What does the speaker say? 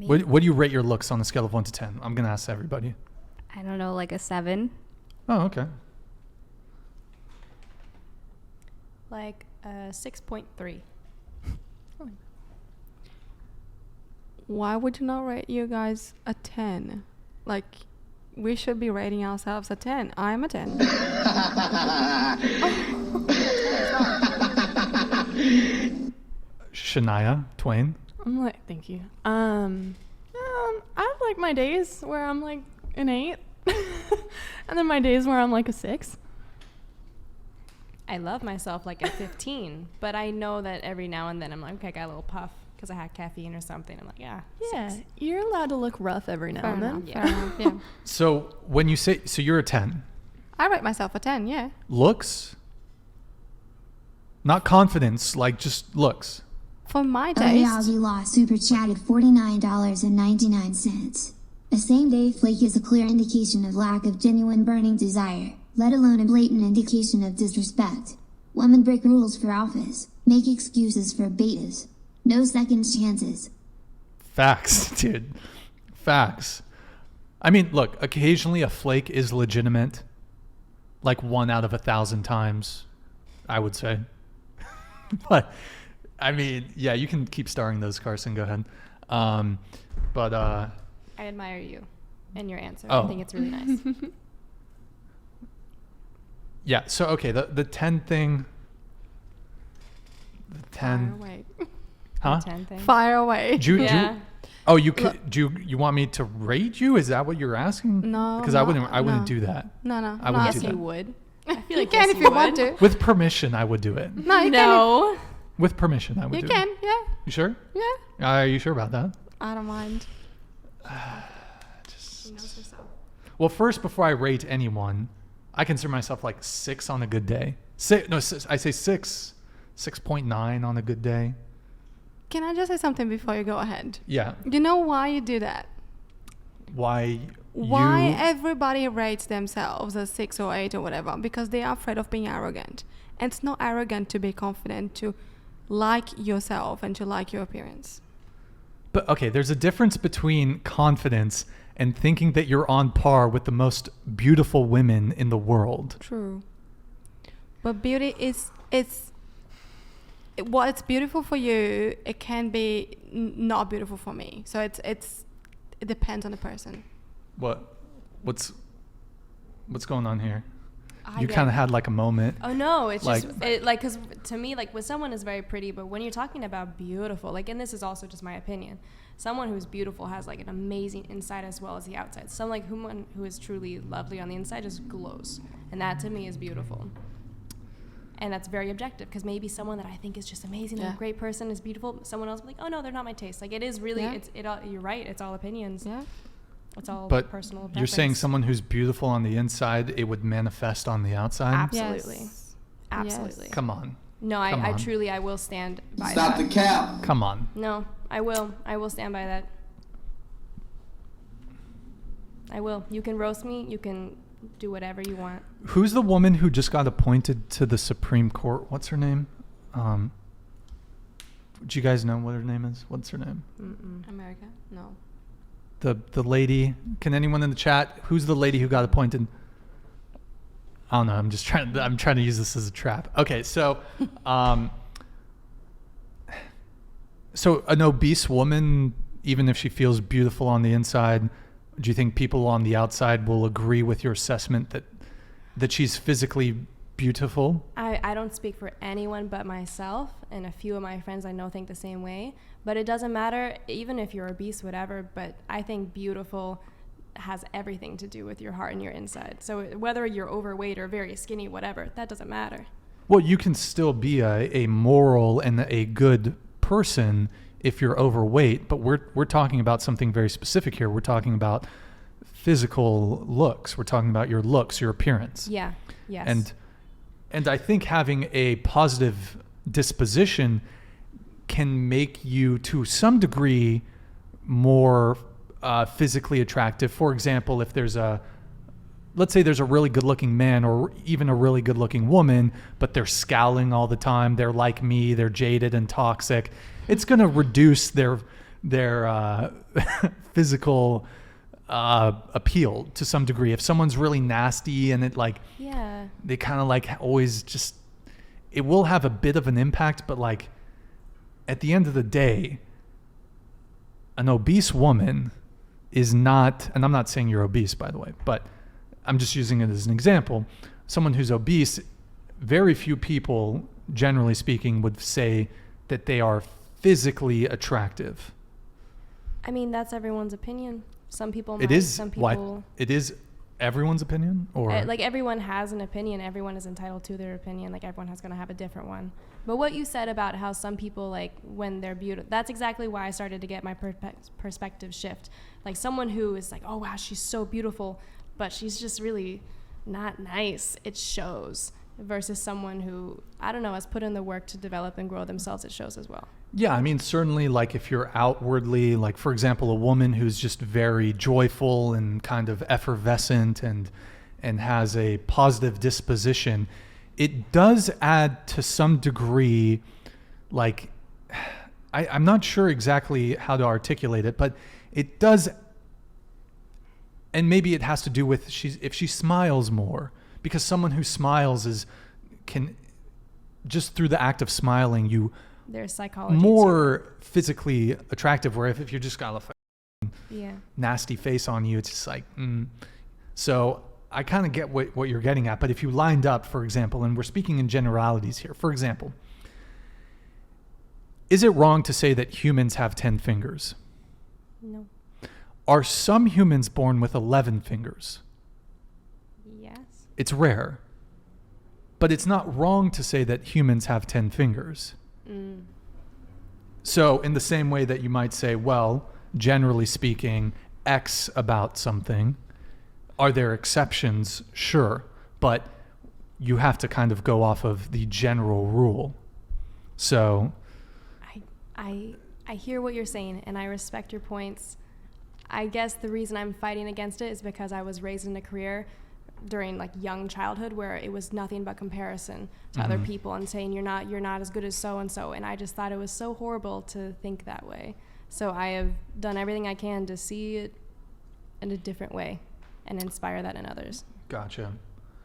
What do you rate your looks on a scale of 1 to 10? I'm gonna ask everybody. I don't know, like a 7. Oh, okay. Like 6.3. Why would you not rate you guys a 10? Like, we should be rating ourselves a 10. I'm a 10. Shania Twain. I'm like, thank you. I have like my days where I'm like an 8, and then my days where I'm like a 6. I love myself like a 15, but I know that every now and then I'm like, okay, I got a little puff because I had caffeine or something. I'm like, yeah. Yeah, 6. you're allowed to look rough every now and then. Yeah. Fair enough, yeah. So when you say, so you're a 10. I rate myself a 10, yeah. Looks? Not confidence, like just looks. For my Reality taste. Law super chatted $49.99. A same-day flake is a clear indication of lack of genuine burning desire, let alone a blatant indication of disrespect. Women break rules for office, make excuses for betas. No second chances. Facts, dude. Facts. I mean, look, occasionally a flake is legitimate. Like 1 out of 1,000 times, I would say. But, I mean, yeah, you can keep starring those, Carson. Go ahead. I admire you and your answer. Oh. I think it's really nice. Yeah, so, okay, the 10 thing. The 10. Fire away. Huh? 10 thing. Fire away. Yeah. Oh, you want me to rate you? Is that what you're asking? No, Because I wouldn't no. do that. No. I wouldn't Yes, do that. you would. I feel You like can yes, if you want would. to. With permission, I would do it. No, you No. With permission, I can. would You do can, it. yeah. You sure? Yeah. Are you sure about that? I don't mind. She knows herself. Well, first, before I rate anyone, I consider myself like 6 on a good day. I say 6.9 on a good day. Can I just say something before you go ahead? Yeah. You know why you do that? Why Why everybody rates themselves as 6 or 8 or whatever? Because they are afraid of being arrogant. And it's not arrogant to be confident, to like yourself and to like your appearance. But okay, there's a difference between confidence and thinking that you're on par with the most beautiful women in the world. True. But beauty is, what it's beautiful for you, it can be not beautiful for me. So it depends on the person. What's going on here? I You get- kind of had like a moment. Oh no, it's Like- just because to me, like, when someone is very pretty, but when you're talking about beautiful, like, and this is also just my opinion, someone who's beautiful has like an amazing inside as well as the outside. Someone who is truly lovely on the inside just glows, and that to me is beautiful. And that's very objective, because maybe someone that I think is just amazing and Yeah. a great person is beautiful. Someone else will be like, oh no, they're not my taste. Like, it is really, Yeah. you're right. It's all opinions. Yeah. It's all But personal preference. you're saying someone who's beautiful on the inside, it would manifest on the outside? Absolutely. Yes. Absolutely. Yes. Come on. No, Come I on. truly, I will stand by Stop that. the cap. Come on. No, I will stand by that. I will. You can roast me. You can do whatever you want. Who's the woman who just got appointed to the Supreme Court? What's her name? Do you guys know what her name is? What's her name? America? No. The lady. Can anyone in the chat? Who's the lady who got appointed? I don't know. I'm trying to use this as a trap. Okay, so, so an obese woman, even if she feels beautiful on the inside, do you think people on the outside will agree with your assessment that she's physically beautiful? I don't speak for anyone but myself, and a few of my friends I know think the same way. But it doesn't matter, even if you're obese, whatever. But I think beautiful has everything to do with your heart and your inside. So whether you're overweight or very skinny, whatever, that doesn't matter. Well, you can still be a moral and a good person if you're overweight, but we're talking about something very specific here. We're talking about physical looks. We're talking about your looks, your appearance. Yeah. Yes. And I think having a positive disposition can make you, to some degree, more physically attractive. For example, if let's say there's a really good-looking man or even a really good-looking woman, but they're scowling all the time, they're like me, they're jaded and toxic, it's going to reduce their physical appeal to some degree. If someone's really nasty and it like, Yeah. they kind of like always just, it will have a bit of an impact, but like at the end of the day, an obese woman is not, and I'm not saying you're obese, by the way, but I'm just using it as an example. Someone who's obese, very few people, generally speaking, would say that they are physically attractive. I mean, that's everyone's opinion. Some people might, It is some why people it is everyone's opinion, or like everyone has an opinion. Everyone is entitled to their opinion. Like everyone has going to have a different one. But what you said about how some people, like when they're beautiful, that's exactly why I started to get my perspective shift. Like someone who is like, oh wow, she's so beautiful, but she's just really not nice. It shows. Versus someone who, I don't know, has put in the work to develop and grow themselves, it shows as well. yeah, I mean, certainly, like if you're outwardly, like for example, a woman who's just very joyful and kind of effervescent and has a positive disposition, it does add to some degree, like I'm not sure exactly how to articulate it, but it does, and maybe it has to do with if she smiles more, because someone who smiles can just through the act of smiling, you There's psychology. more physically attractive, where if you're just got a Yeah. nasty face on you, it's just like, So I kind of get what you're getting at, but if you lined up, for example, and we're speaking in generalities here, for example, is it wrong to say that humans have 10 fingers? No. Are some humans born with 11 fingers? Yes. It's rare. But it's not wrong to say that humans have 10 fingers. So in the same way that you might say, well, generally speaking, X about something, are there exceptions? Sure. But you have to kind of go off of the general rule. So I hear what you're saying, and I respect your points. I guess the reason I'm fighting against it is because I was raised in a career during like young childhood where it was nothing but comparison to other people and saying you're not as good as so and so, and I just thought it was so horrible to think that way. So I have done everything I can to see it in a different way and inspire that in others. Gotcha.